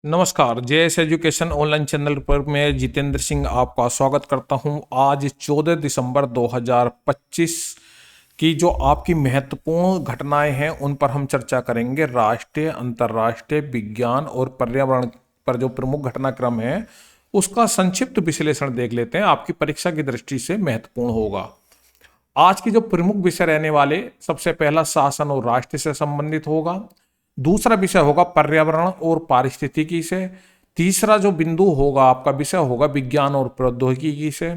नमस्कार, JS education online channel पर मैं जितेंद्र सिंह आपका स्वागत करता हूं। आज 14 दिसंबर 2025 की जो आपकी महत्वपूर्ण घटनाएं हैं उन पर हम चर्चा करेंगे। राष्ट्रीय, अंतर्राष्ट्रीय, विज्ञान और पर्यावरण पर जो प्रमुख घटनाक्रम है उसका संक्षिप्त विश्लेषण देख लेते हैं। आपकी परीक्षा की दृष्टि से महत्वपूर्ण होगा। आज की जो प्रमुख विषय रहने वाले, सबसे पहला शासन और राष्ट्र से संबंधित होगा। दूसरा विषय होगा पर्यावरण और पारिस्थितिकी से। तीसरा जो बिंदु होगा आपका विषय होगा विज्ञान और प्रौद्योगिकी से।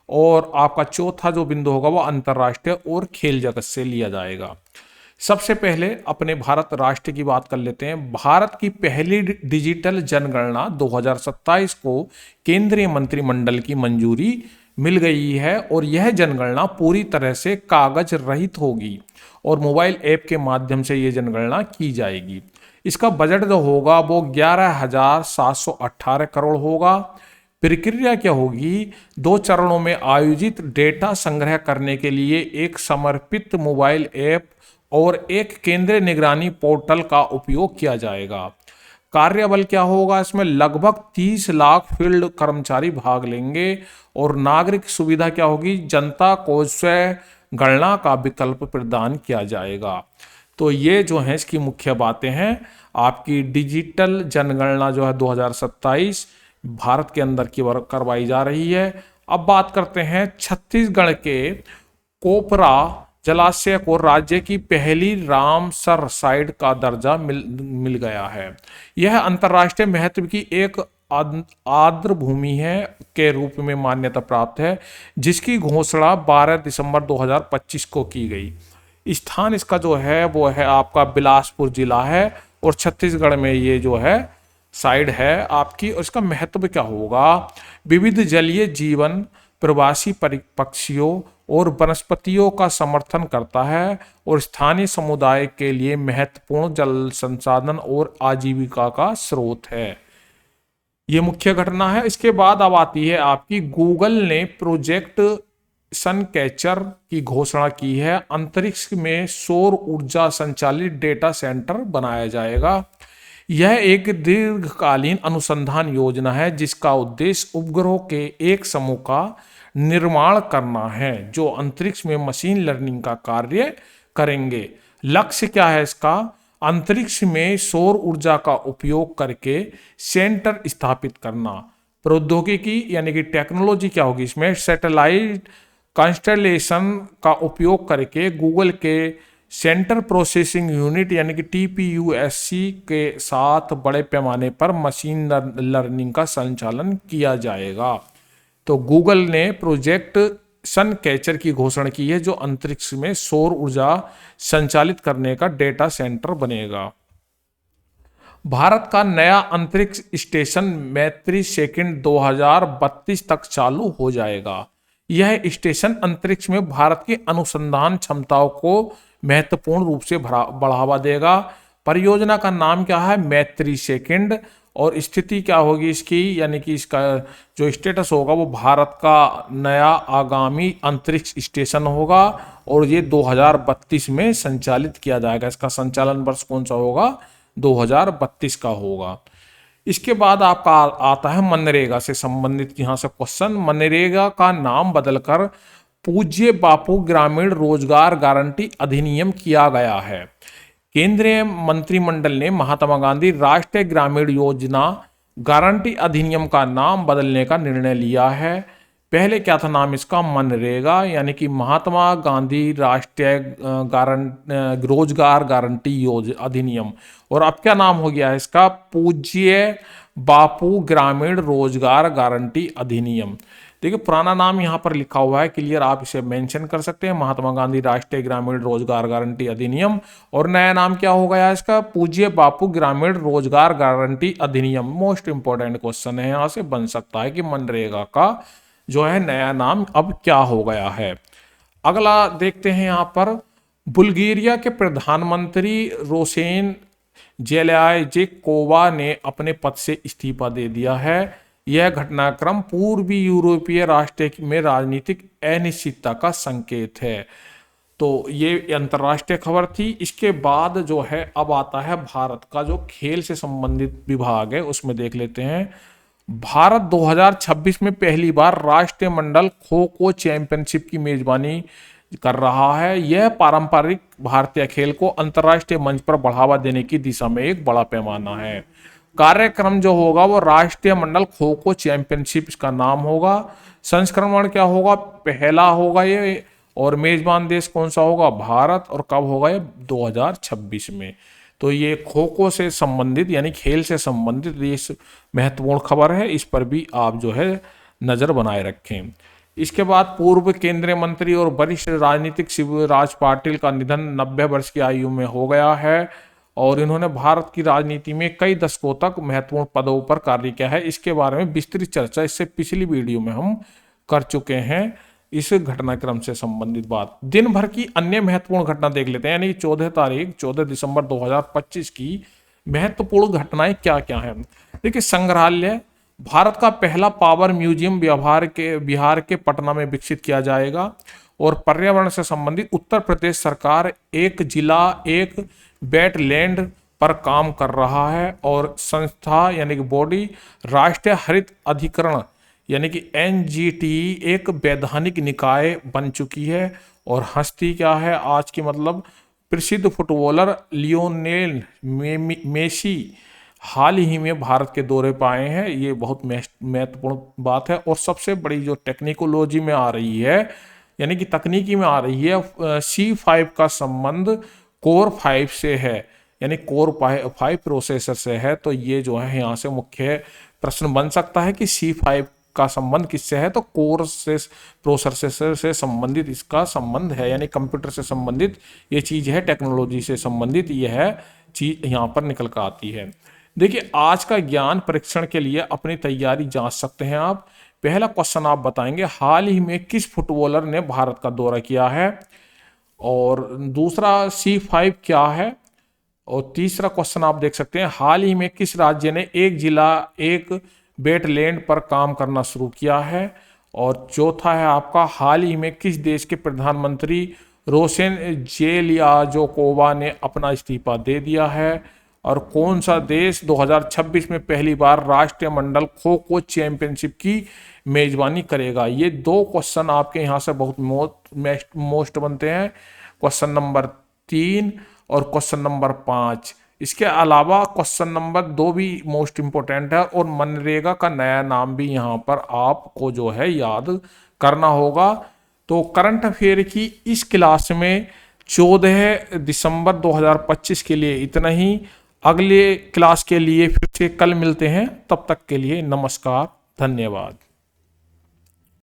और आपका चौथा जो बिंदु होगा वो अंतर्राष्ट्रीय और खेल जगत से लिया जाएगा। सबसे पहले अपने भारत राष्ट्र की बात कर लेते हैं। भारत की पहली डिजिटल जनगणना 2027 को केंद्रीय मंत्रिमंडल की मंजूरी मिल गई है और यह जनगणना पूरी तरह से कागज रहित होगी और मोबाइल ऐप के माध्यम से ये जनगणना की जाएगी। इसका बजट जो होगा वो 11,718 करोड़ होगा। प्रक्रिया क्या होगी? 2 चरणों में आयोजित डेटा संग्रह करने के लिए एक समर्पित मोबाइल ऐप और एक केंद्रीय निगरानी पोर्टल का उपयोग किया जाएगा। कार्यबल क्या होगा? इसमें लगभग 30 लाख फील्ड कर्मचारी भाग लेंगे। और नागरिक सुविधा क्या होगी? जनता को स्वयं गणना का विकल्प प्रदान किया जाएगा। तो ये जो है इसकी मुख्य बातें हैं। आपकी डिजिटल जनगणना जो है 2027 भारत के अंदर की करवाई जा रही है। अब बात करते हैं छत्तीसगढ़ के कोपरा जलाशय को राज्य की पहली रामसर साइट का दर्जा मिल गया है। यह अंतर्राष्ट्रीय महत्व की एक आर्द्र भूमि है के रूप में मान्यता प्राप्त है, जिसकी घोषणा 12 दिसंबर 2025 को की गई। स्थान इसका जो है वो है आपका बिलासपुर जिला है और छत्तीसगढ़ में ये जो है साइड है आपकी। और इसका महत्व क्या होगा? विविध जलीय जीवन, प्रवासी पक्षियों और वनस्पतियों का समर्थन करता है और स्थानीय समुदाय के लिए महत्वपूर्ण जल संसाधन और आजीविका का स्रोत है। ये मुख्य घटना है। इसके बाद अब आती है आपकी गूगल ने प्रोजेक्ट सनकैचर की घोषणा की है। अंतरिक्ष में सौर ऊर्जा संचालित डेटा सेंटर बनाया जाएगा। यह एक दीर्घकालीन अनुसंधान योजना है जिसका उद्देश्य उपग्रहों के एक समूह का निर्माण करना है जो अंतरिक्ष में मशीन लर्निंग का कार्य करेंगे। लक्ष्य क्या है इसका? अंतरिक्ष में सौर ऊर्जा का उपयोग करके सेंटर स्थापित करना। प्रौद्योगिकी यानी कि टेक्नोलॉजी क्या होगी इसमें? सैटेलाइट कॉन्स्टेलेशन का उपयोग करके गूगल के सेंटर प्रोसेसिंग यूनिट यानी कि TPUSC के साथ बड़े पैमाने पर मशीन लर्निंग का संचालन किया जाएगा। तो गूगल ने प्रोजेक्ट सन कैचर की घोषणा की है जो अंतरिक्ष में सौर ऊर्जा संचालित करने का डेटा सेंटर बनेगा। भारत का नया अंतरिक्ष स्टेशन मैत्री सेकंड 2032 तक चालू हो जाएगा। यह स्टेशन अंतरिक्ष में भारत की अनुसंधान क्षमताओं को महत्वपूर्ण रूप से बढ़ावा देगा। परियोजना का नाम क्या है? मैत्री सेकंड। और स्थिति क्या होगी इसकी, यानी कि इसका जो स्टेटस होगा वो भारत का नया आगामी अंतरिक्ष स्टेशन होगा और ये 2032 में संचालित किया जाएगा। इसका संचालन वर्ष कौन सा होगा? 2032 का होगा। इसके बाद आपका आता है मनरेगा से संबंधित यहाँ से क्वेश्चन। मनरेगा का नाम बदलकर पूज्य बापू ग्रामीण रोजगार गारंटी अधिनियम किया गया है। केंद्रीय मंत्रिमंडल ने महात्मा गांधी राष्ट्रीय ग्रामीण योजना गारंटी अधिनियम का नाम बदलने का निर्णय लिया है। पहले क्या था नाम इसका? मनरेगा यानी कि महात्मा गांधी राष्ट्रीय रोजगार गारंटी अधिनियम। और अब क्या नाम हो गया है इसका? पूज्य बापू ग्रामीण रोजगार गारंटी अधिनियम। देखिए पुराना नाम यहाँ पर लिखा हुआ है क्लियर, आप इसे मेंशन कर सकते हैं, महात्मा गांधी राष्ट्रीय ग्रामीण रोजगार गारंटी अधिनियम। और नया नाम क्या हो गया इसका? पूज्य बापू ग्रामीण रोजगार गारंटी अधिनियम। मोस्ट इंपॉर्टेंट क्वेश्चन है, यहाँ से बन सकता है कि मनरेगा का जो है नया नाम अब क्या हो गया है। अगला देखते हैं यहाँ पर। बुल्गारिया के प्रधानमंत्री रोसेन जेलेज़निकोवा ने अपने पद से इस्तीफा दे दिया है। यह घटनाक्रम पूर्वी यूरोपीय राष्ट्र में राजनीतिक अनिश्चितता का संकेत है। तो ये अंतर्राष्ट्रीय खबर थी। इसके बाद जो है अब आता है भारत का जो खेल से संबंधित विभाग है, उसमें देख लेते हैं। भारत 2026 में पहली बार राष्ट्रीय मंडल खो खो चैंपियनशिप की मेजबानी कर रहा है। यह पारंपरिक भारतीय खेल को अंतर्राष्ट्रीय मंच पर बढ़ावा देने की दिशा में एक बड़ा पैमाना है। कार्यक्रम जो होगा वो राष्ट्रीय मंडल खो खो चैंपियनशिप इसका नाम होगा। संस्करण क्या होगा, पहला होगा ये, और मेजबान देश कौन सा होगा, भारत। और कब होगा ये, 2026 में। तो ये खो खो से संबंधित यानी खेल से संबंधित ये महत्वपूर्ण खबर है, इस पर भी आप जो है नजर बनाए रखें। इसके बाद पूर्व केंद्रीय मंत्री और वरिष्ठ राजनीतिक शिवराज पाटिल का निधन 90 वर्ष की आयु में हो गया है और इन्होंने भारत की राजनीति में कई दशकों तक महत्वपूर्ण पदों पर कार्य किया है। इसके बारे में विस्तृत चर्चा इससे पिछली वीडियो में हम कर चुके हैं। इस घटनाक्रम से संबंधित बात, दिन भर की अन्य महत्वपूर्ण घटना देख लेते हैं, यानी 14 दिसंबर 2025 की महत्वपूर्ण घटनाएं क्या क्या हैं। देखिए, संग्रहालय, भारत का पहला पावर म्यूजियम बिहार के पटना में विकसित किया जाएगा। और पर्यावरण से संबंधित, उत्तर प्रदेश सरकार एक जिला एक वेटलैंड पर काम कर रहा है। और संस्था यानी कि बॉडी राष्ट्रीय हरित अधिकरण यानी कि NGT एक वैधानिक निकाय बन चुकी है। और हस्ती क्या है आज की, मतलब प्रसिद्ध फुटबॉलर लियोनेल मेसी हाल ही में भारत के दौरे पर आए हैं। ये बहुत महत्वपूर्ण बात है। और सबसे बड़ी जो टेक्निकोलॉजी में आ रही है यानी कि तकनीकी में आ रही है, C5 का संबंध कोर 5 से है, यानी कोर 5 प्रोसेसर से है। तो ये जो है यहाँ से मुख्य प्रश्न बन सकता है कि C5 का संबंध किससे है, तो कोर से प्रोसेसर से संबंधित इसका संबंध है, यानी कंप्यूटर से संबंधित ये चीज है, टेक्नोलॉजी से संबंधित ये है चीज यहाँ पर निकल कर आती है। देखिए, आज का ज्ञान परीक्षण के लिए अपनी तैयारी जांच सकते हैं आप। पहला क्वेश्चन आप बताएंगे, हाल ही में किस फुटबॉलर ने भारत का दौरा किया है। और दूसरा C5 क्या है। और तीसरा क्वेश्चन आप देख सकते हैं, हाल ही में किस राज्य ने एक जिला एक वेटलैंड पर काम करना शुरू किया है। और चौथा है आपका, हाल ही में किस देश के प्रधानमंत्री रोसेन जेलियाजोकोवा ने अपना इस्तीफा दे दिया है। और कौन सा देश 2026 में पहली बार राष्ट्रीय मंडल खो खो चैंपियनशिप की मेजबानी करेगा। ये दो क्वेश्चन आपके यहाँ से बहुत मोस्ट बनते हैं, क्वेश्चन नंबर 3 और क्वेश्चन नंबर 5। इसके अलावा क्वेश्चन नंबर 2 भी मोस्ट इंपोर्टेंट है और मनरेगा का नया नाम भी यहाँ पर आपको जो है याद करना होगा। तो करंट अफेयर की इस क्लास में 14 दिसंबर 2025 के लिए इतना ही। अगले क्लास के लिए फिर से कल मिलते हैं, तब तक के लिए नमस्कार, धन्यवाद।